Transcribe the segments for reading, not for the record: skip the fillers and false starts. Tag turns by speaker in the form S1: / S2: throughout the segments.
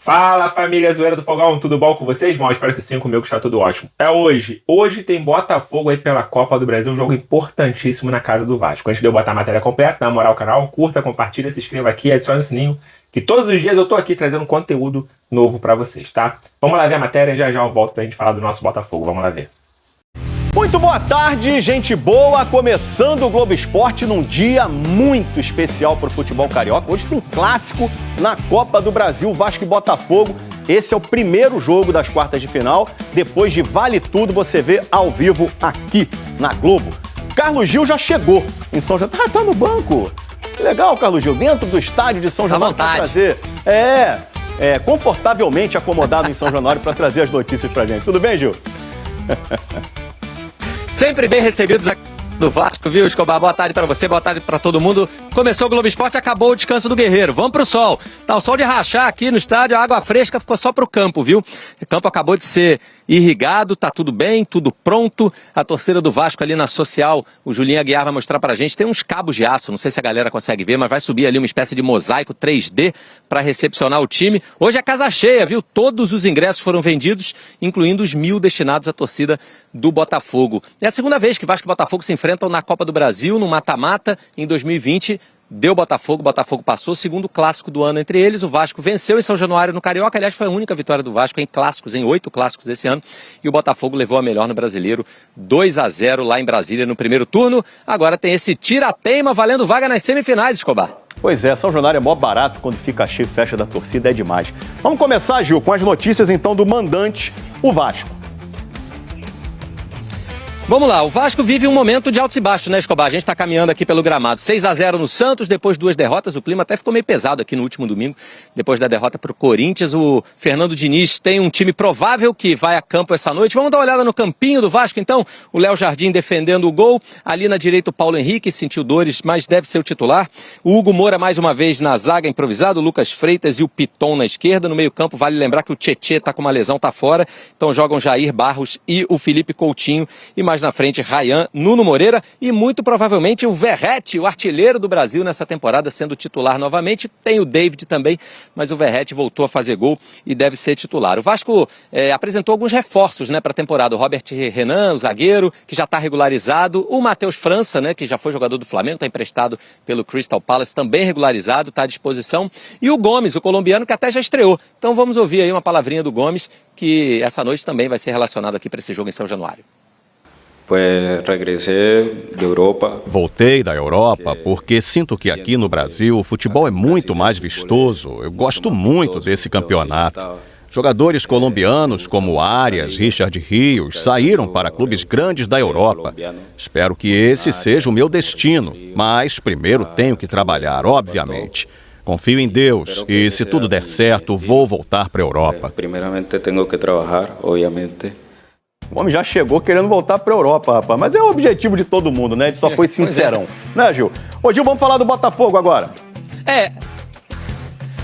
S1: Fala, família Zoeira do Fogão, tudo bom com vocês? Bom, espero que sim, comigo está tudo ótimo. É hoje. Hoje tem Botafogo aí pela Copa do Brasil, um jogo importantíssimo na casa do Vasco. Antes de eu botar a matéria completa, dá uma moral ao canal, curta, compartilha, se inscreva aqui, adicione o sininho, que todos os dias eu tô aqui trazendo conteúdo novo pra vocês, tá? Vamos lá ver a matéria, já eu volto pra gente falar do nosso Botafogo, vamos lá ver.
S2: Muito boa tarde, gente boa, começando o Globo Esporte num dia muito especial para o futebol carioca. Hoje tem clássico na Copa do Brasil, Vasco e Botafogo. Esse é o primeiro jogo das quartas de final. Depois de Vale Tudo, você vê ao vivo aqui na Globo. Carlos Gil já chegou em São Januário. Tá no banco. Legal, Carlos Gil, dentro do estádio de São Januário para trazer. Confortavelmente acomodado em São Januário para trazer as notícias pra gente. Tudo bem, Gil?
S3: Sempre bem recebidos aqui do Vasco, viu, Escobar? Boa tarde pra você, boa tarde pra todo mundo. Começou o Globo Esporte, acabou o descanso do Guerreiro. Vamos pro sol. Tá o sol de rachar aqui no estádio, a água fresca ficou só pro campo, viu? O campo acabou de ser irrigado, tá tudo bem, tudo pronto. A torcida do Vasco ali na social, o Julinho Aguiar vai mostrar pra gente, tem uns cabos de aço, não sei se a galera consegue ver, mas vai subir ali uma espécie de mosaico 3D pra recepcionar o time. Hoje é casa cheia, viu? Todos os ingressos foram vendidos, incluindo os 1.000 destinados à torcida do Botafogo. É a segunda vez que Vasco e Botafogo se enfrentam na Copa do Brasil, no mata-mata, em 2020. Deu Botafogo, Botafogo passou, segundo clássico do ano entre eles, o Vasco venceu em São Januário no Carioca, aliás foi a única vitória do Vasco em clássicos, em 8 clássicos esse ano, e o Botafogo levou a melhor no Brasileiro, 2-0 lá em Brasília no primeiro turno. Agora tem esse tira-teima valendo vaga nas semifinais, Escobar.
S2: Pois é, São Januário é mó barato, quando fica cheio, fecha da torcida, é demais. Vamos começar, Gil, com as notícias então do mandante, o Vasco.
S3: Vamos lá, o Vasco vive um momento de altos e baixos, né, Escobar? A gente está caminhando aqui pelo gramado. 6-0 no Santos, depois 2 derrotas. O clima até ficou meio pesado aqui no último domingo, depois da derrota para o Corinthians. O Fernando Diniz tem um time provável que vai a campo essa noite. Vamos dar uma olhada no campinho do Vasco, então. O Léo Jardim defendendo o gol. Ali na direita o Paulo Henrique, sentiu dores, mas deve ser o titular. O Hugo Moura mais uma vez na zaga improvisado. O Lucas Freitas e o Piton na esquerda. No meio campo, vale lembrar que o Tietê está com uma lesão, está fora. Então jogam Jair Barros e o Felipe Coutinho. E mais na frente, Rayan, Nuno Moreira e muito provavelmente o Verratti, o artilheiro do Brasil nessa temporada, sendo titular novamente. Tem o David também, mas o Verratti voltou a fazer gol e deve ser titular. O Vasco apresentou alguns reforços, né, para a temporada. O Robert Renan, o zagueiro, que já está regularizado. O Matheus França, né, que já foi jogador do Flamengo, está emprestado pelo Crystal Palace, também regularizado, está à disposição. E o Gomes, o colombiano, que até já estreou. Então vamos ouvir aí uma palavrinha do Gomes, que essa noite também vai ser relacionado aqui para esse jogo em São Januário.
S4: Voltei da Europa porque sinto que aqui no Brasil o futebol é muito mais vistoso. Eu gosto muito desse campeonato. Jogadores colombianos como Arias, Richard Rios saíram para clubes grandes da Europa. Espero que esse seja o meu destino, mas primeiro tenho que trabalhar, obviamente. Confio em Deus e, se tudo der certo, vou voltar para a Europa.
S5: Primeiramente tenho que trabalhar, obviamente.
S2: O homem já chegou querendo voltar para a Europa, rapaz. Mas é o objetivo de todo mundo, né? Ele só foi sincerão. Né, Gil? Ô, Gil, vamos falar do Botafogo agora.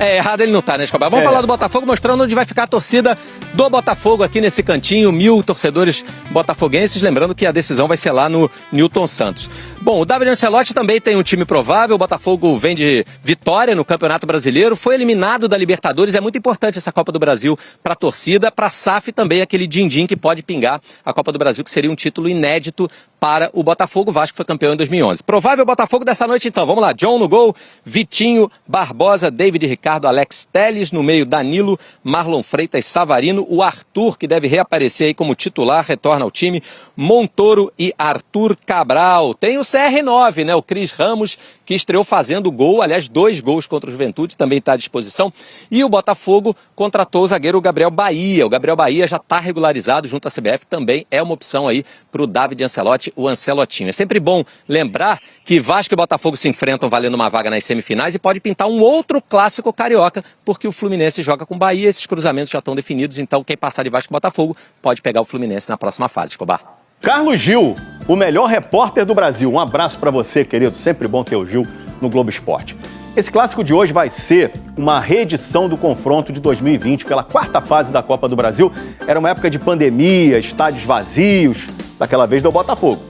S3: Errado ele não tá, né, Escobar? Vamos falar do Botafogo, mostrando onde vai ficar a torcida do Botafogo aqui nesse cantinho, 1.000 torcedores botafoguenses, lembrando que a decisão vai ser lá no Newton Santos. Bom, o David Ancelotti também tem um time provável, o Botafogo vem de vitória no Campeonato Brasileiro, foi eliminado da Libertadores, é muito importante essa Copa do Brasil para a torcida, para a SAF também, aquele din-din que pode pingar a Copa do Brasil, que seria um título inédito para o Botafogo. O Vasco foi campeão em 2011. Provável Botafogo dessa noite, então. Vamos lá. John no gol, Vitinho, Barbosa, David Ricardo, Alex Telles. No meio, Danilo, Marlon Freitas, Savarino. O Arthur, que deve reaparecer aí como titular, retorna ao time. Montoro e Arthur Cabral. Tem o CR9, né? O Cris Ramos, que estreou fazendo gol. Aliás, 2 gols contra o Juventude, também está à disposição. E o Botafogo contratou o zagueiro Gabriel Bahia. O Gabriel Bahia já está regularizado junto à CBF. Também é uma opção aí para o David Ancelotti, o Ancelotinho. É sempre bom lembrar que Vasco e Botafogo se enfrentam valendo uma vaga nas semifinais e pode pintar um outro clássico carioca, porque o Fluminense joga com o Bahia, esses cruzamentos já estão definidos, então quem passar de Vasco e Botafogo pode pegar o Fluminense na próxima fase, Escobar.
S2: Carlos Gil, o melhor repórter do Brasil. Um abraço para você, querido. Sempre bom ter o Gil no Globo Esporte. Esse clássico de hoje vai ser uma reedição do confronto de 2020 pela 4ª fase da Copa do Brasil. Era uma época de pandemia, estádios vazios. Daquela vez deu Botafogo.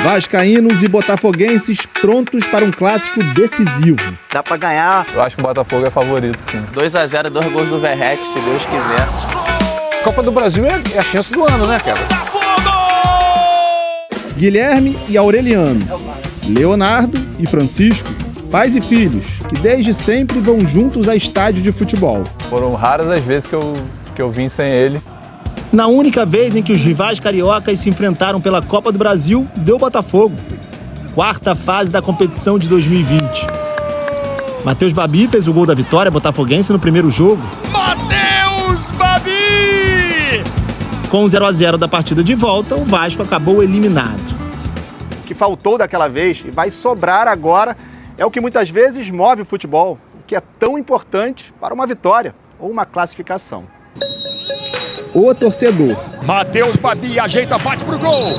S6: Vascaínos e botafoguenses prontos para um clássico decisivo.
S7: Dá pra ganhar.
S8: Eu acho que o Botafogo é favorito, sim.
S7: 2-0, 2 gols do Verratti, se Deus quiser.
S9: Copa do Brasil é a chance do ano, né, cara?
S6: Guilherme e Aureliano, Leonardo e Francisco, pais e filhos, que desde sempre vão juntos a estádio de futebol.
S8: Foram raras as vezes que eu vim sem ele.
S6: Na única vez em que os rivais cariocas se enfrentaram pela Copa do Brasil, deu Botafogo. Quarta fase da competição de 2020. Matheus Babi fez o gol da vitória botafoguense no primeiro jogo.
S10: Matheus Babi!
S6: Com o 0-0 da partida de volta, o Vasco acabou eliminado.
S2: O que faltou daquela vez e vai sobrar agora é o que muitas vezes move o futebol, o que é tão importante para uma vitória ou uma classificação.
S6: O torcedor.
S10: Matheus Babi ajeita, bate pro gol.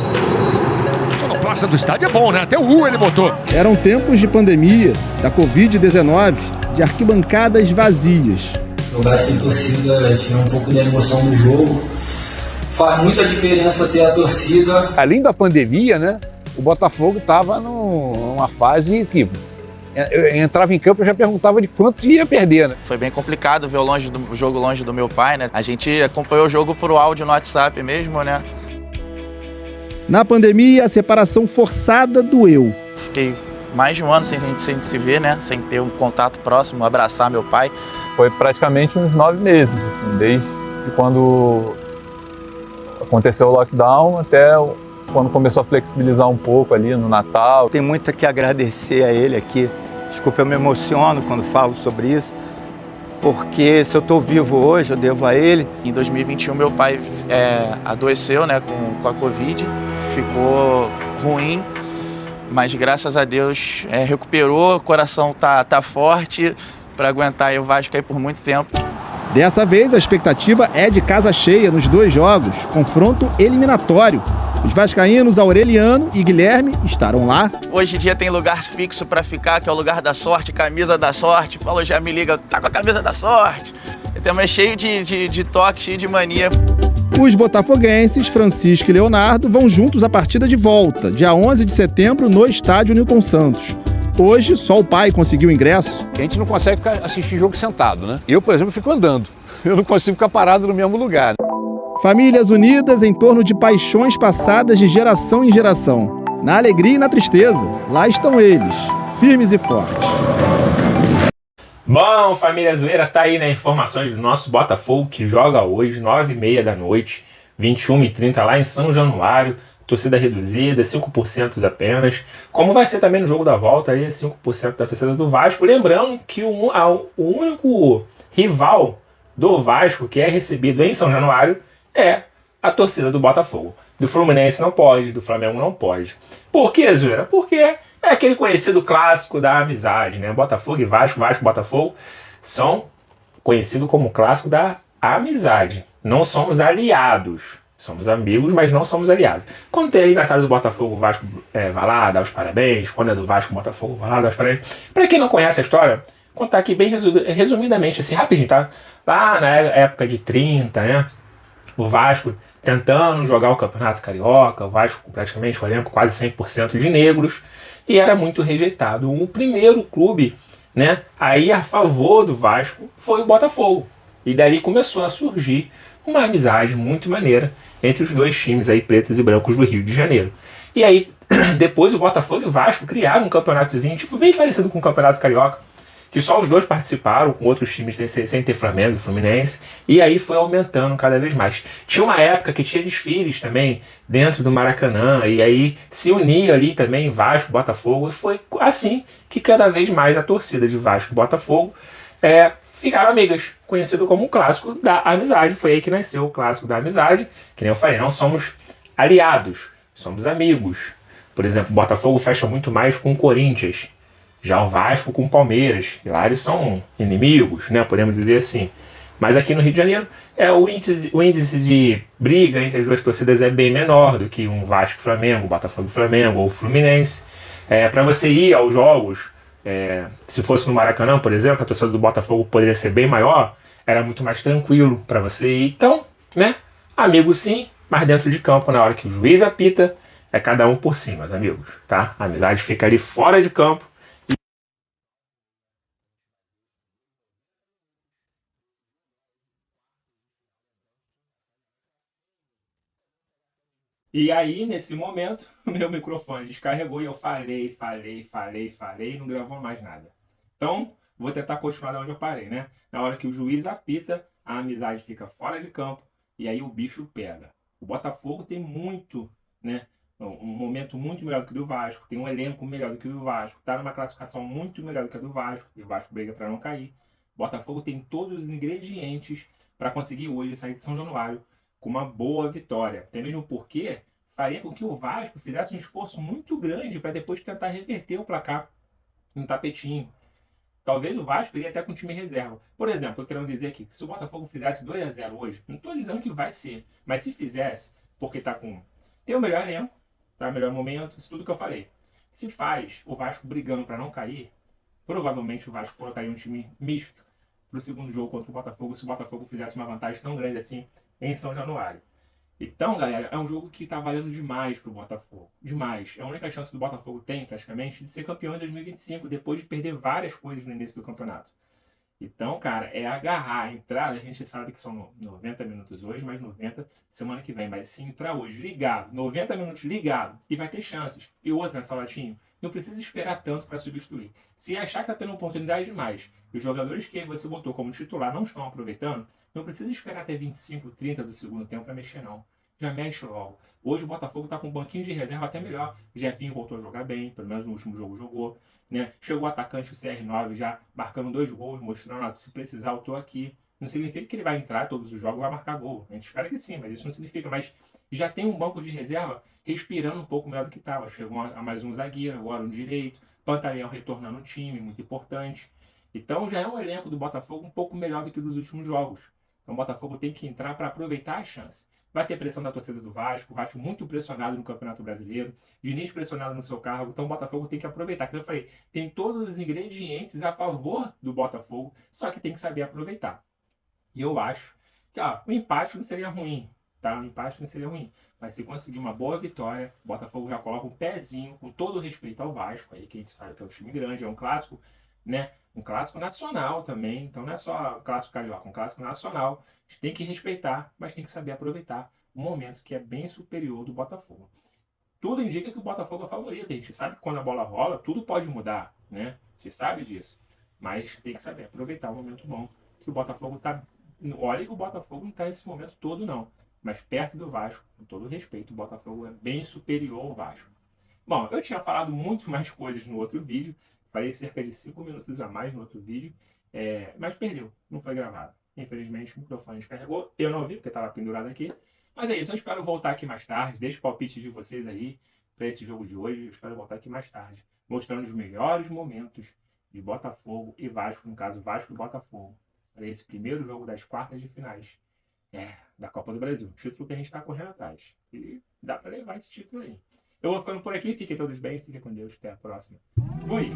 S10: A sonoplaça do estádio é bom, né? Até o U ele botou.
S6: Eram tempos de pandemia, da Covid-19, de arquibancadas vazias.
S11: Jogar sem torcida, tirar um pouco da emoção do jogo. Faz muita diferença ter a torcida.
S9: Além da pandemia, né? O Botafogo estava numa fase que eu entrava em campo e já perguntava de quanto ia perder, né?
S7: Foi bem complicado ver o jogo longe do meu pai, né? A gente acompanhou o jogo por áudio no WhatsApp mesmo, né?
S6: Na pandemia, a separação forçada doeu.
S7: Fiquei mais de um ano sem se ver, né? Sem ter um contato próximo, abraçar meu pai.
S8: Foi praticamente uns 9 meses, assim, desde quando aconteceu o lockdown até quando começou a flexibilizar um pouco ali no Natal.
S2: Tem muito que agradecer a ele aqui. Desculpa, eu me emociono quando falo sobre isso, porque se eu estou vivo hoje, eu devo a ele.
S7: Em 2021, meu pai adoeceu, né, com a Covid, ficou ruim, mas graças a Deus recuperou, o coração tá forte para aguentar aí o Vasco aí por muito tempo.
S6: Dessa vez, a expectativa é de casa cheia nos 2 jogos, confronto eliminatório. Os vascaínos Aureliano e Guilherme estarão lá.
S7: Hoje em dia tem lugar fixo para ficar, que é o lugar da sorte, camisa da sorte. Paulo já me liga, tá com a camisa da sorte. Então é cheio de toque, cheio de mania.
S6: Os botafoguenses, Francisco e Leonardo, vão juntos à partida de volta, dia 11 de setembro, no estádio Newton Santos. Hoje, só o pai conseguiu ingresso.
S9: A gente não consegue assistir jogo sentado, né? Eu, por exemplo, fico andando. Eu não consigo ficar parado no mesmo lugar.
S6: Famílias unidas em torno de paixões passadas de geração em geração. Na alegria e na tristeza, lá estão eles, firmes e fortes.
S1: Bom, família zoeira, tá aí, né? Informações do nosso Botafogo, que joga hoje, 9h30 da noite, 21h30 lá em São Januário. Torcida reduzida, 5% apenas. Como vai ser também no jogo da volta, aí 5% da torcida do Vasco. Lembrando que o único rival do Vasco que é recebido em São Januário é a torcida do Botafogo. Do Fluminense não pode, do Flamengo não pode. Por que, zoeira? Porque é aquele conhecido clássico da amizade, né? Botafogo e Vasco, Vasco e Botafogo são conhecidos como clássico da amizade. Não somos aliados. Somos amigos, mas não somos aliados. Quando tem aniversário do Botafogo, o Vasco vai lá, dá os parabéns. Quando é do Vasco, o Botafogo vai lá, dá os parabéns. Para quem não conhece a história, vou contar aqui bem resumidamente, assim, rapidinho, tá? Lá na época de 30, né? O Vasco tentando jogar o Campeonato Carioca, o Vasco praticamente o elenco quase 100% de negros, e era muito rejeitado. O primeiro clube, né, aí a favor do Vasco foi o Botafogo. E dali começou a surgir uma amizade muito maneira entre os dois times aí, pretos e brancos do Rio de Janeiro. E aí, depois o Botafogo e o Vasco criaram um campeonatozinho, tipo, bem parecido com o Campeonato Carioca, que só os dois participaram, com outros times sem ter Flamengo e Fluminense, e aí foi aumentando cada vez mais. Tinha uma época que tinha desfiles também dentro do Maracanã, e aí se unia ali também Vasco, Botafogo, e foi assim que cada vez mais a torcida de Vasco e Botafogo ficaram amigas, conhecido como o clássico da amizade. Foi aí que nasceu o clássico da amizade, que nem eu falei, não somos aliados, somos amigos. Por exemplo, o Botafogo fecha muito mais com o Corinthians, já o Vasco com o Palmeiras, e lá eles são inimigos, né, podemos dizer assim. Mas aqui no Rio de Janeiro, o índice de briga entre as duas torcidas é bem menor do que um Vasco e Flamengo, Botafogo e Flamengo ou Fluminense. Para você ir aos jogos, se fosse no Maracanã, por exemplo, a torcida do Botafogo poderia ser bem maior, era muito mais tranquilo para você ir. Então, né, amigo sim, mas dentro de campo, na hora que o juiz apita, é cada um por si, meus amigos, tá? A amizade fica ali fora de campo. E aí, nesse momento, o meu microfone descarregou e eu falei e não gravou mais nada. Então, vou tentar continuar de onde eu parei, né? Na hora que o juiz apita, a amizade fica fora de campo e aí o bicho pega. O Botafogo tem muito, né? Um momento muito melhor do que o do Vasco, tem um elenco melhor do que o do Vasco, tá numa classificação muito melhor do que a do Vasco, e o Vasco briga para não cair. O Botafogo tem todos os ingredientes para conseguir hoje sair de São Januário com uma boa vitória. Até mesmo porque faria com que o Vasco fizesse um esforço muito grande para depois tentar reverter o placar no tapetinho. Talvez o Vasco iria até com time reserva. Por exemplo, eu quero dizer aqui que se o Botafogo fizesse 2-0 hoje, não estou dizendo que vai ser, mas se fizesse, porque tem o melhor elenco, tá? O melhor momento, isso tudo que eu falei. Se faz o Vasco brigando para não cair, provavelmente o Vasco colocaria um time misto para o segundo jogo contra o Botafogo, se o Botafogo fizesse uma vantagem tão grande assim em São Januário. Então, galera, é um jogo que tá valendo demais pro Botafogo. Demais. É a única chance do Botafogo tem, praticamente, de ser campeão em 2025, depois de perder várias coisas no início do campeonato. Então, cara, é agarrar, entrar, a gente sabe que são 90 minutos hoje, mas 90 semana que vem. Mas se entrar hoje ligado, 90 minutos ligado, e vai ter chances. E outra, Salatinho, não precisa esperar tanto para substituir. Se achar que tá tendo oportunidade demais, e os jogadores que você botou como titular não estão aproveitando, não precisa esperar até 25, 30 do segundo tempo para mexer, não. Já mexe logo. Hoje o Botafogo tá com um banquinho de reserva até melhor. O Jefinho voltou a jogar bem, pelo menos no último jogo jogou, né? Chegou o atacante, o CR9, já marcando 2 gols, mostrando que se precisar eu tô aqui. Não significa que ele vai entrar todos os jogos e vai marcar gol. A gente espera que sim, mas isso não significa. Mas já tem um banco de reserva respirando um pouco melhor do que estava. Chegou a mais um zagueiro, agora um direito. Pantaleão retornando no time, muito importante. Então já é um elenco do Botafogo um pouco melhor do que dos últimos jogos. Então o Botafogo tem que entrar para aproveitar a chance. Vai ter pressão da torcida do Vasco, o Vasco muito pressionado no Campeonato Brasileiro, Diniz pressionado no seu cargo, então o Botafogo tem que aproveitar. Como eu falei, tem todos os ingredientes a favor do Botafogo, só que tem que saber aproveitar. E eu acho que o empate não seria ruim, tá? O empate não seria ruim. Mas se conseguir uma boa vitória, o Botafogo já coloca um pezinho, com todo o respeito ao Vasco, aí que a gente sabe que é um time grande, é um clássico, né? Um clássico nacional também, então não é só um clássico carioca, um clássico nacional. A gente tem que respeitar, mas tem que saber aproveitar o momento que é bem superior do Botafogo. Tudo indica que o Botafogo é favorito, a gente sabe que quando a bola rola, tudo pode mudar, né? A gente sabe disso, mas tem que saber aproveitar o momento bom que o Botafogo tá. Olha que o Botafogo não tá nesse momento todo não, mas perto do Vasco, com todo respeito, o Botafogo é bem superior ao Vasco. Bom, eu tinha falado muito mais coisas no outro vídeo, falei cerca de 5 minutos a mais no outro vídeo, mas perdeu, não foi gravado. Infelizmente o microfone descarregou, eu não vi porque estava pendurado aqui. Mas é isso, eu espero voltar aqui mais tarde, deixo o palpite de vocês aí para esse jogo de hoje, eu espero voltar aqui mais tarde, mostrando os melhores momentos de Botafogo e Vasco, no caso Vasco e Botafogo, para esse primeiro jogo das quartas de finais da Copa do Brasil, título que a gente está correndo atrás. E dá para levar esse título aí. Eu vou ficando por aqui, fiquem todos bem, fiquem com Deus, até a próxima. Fui!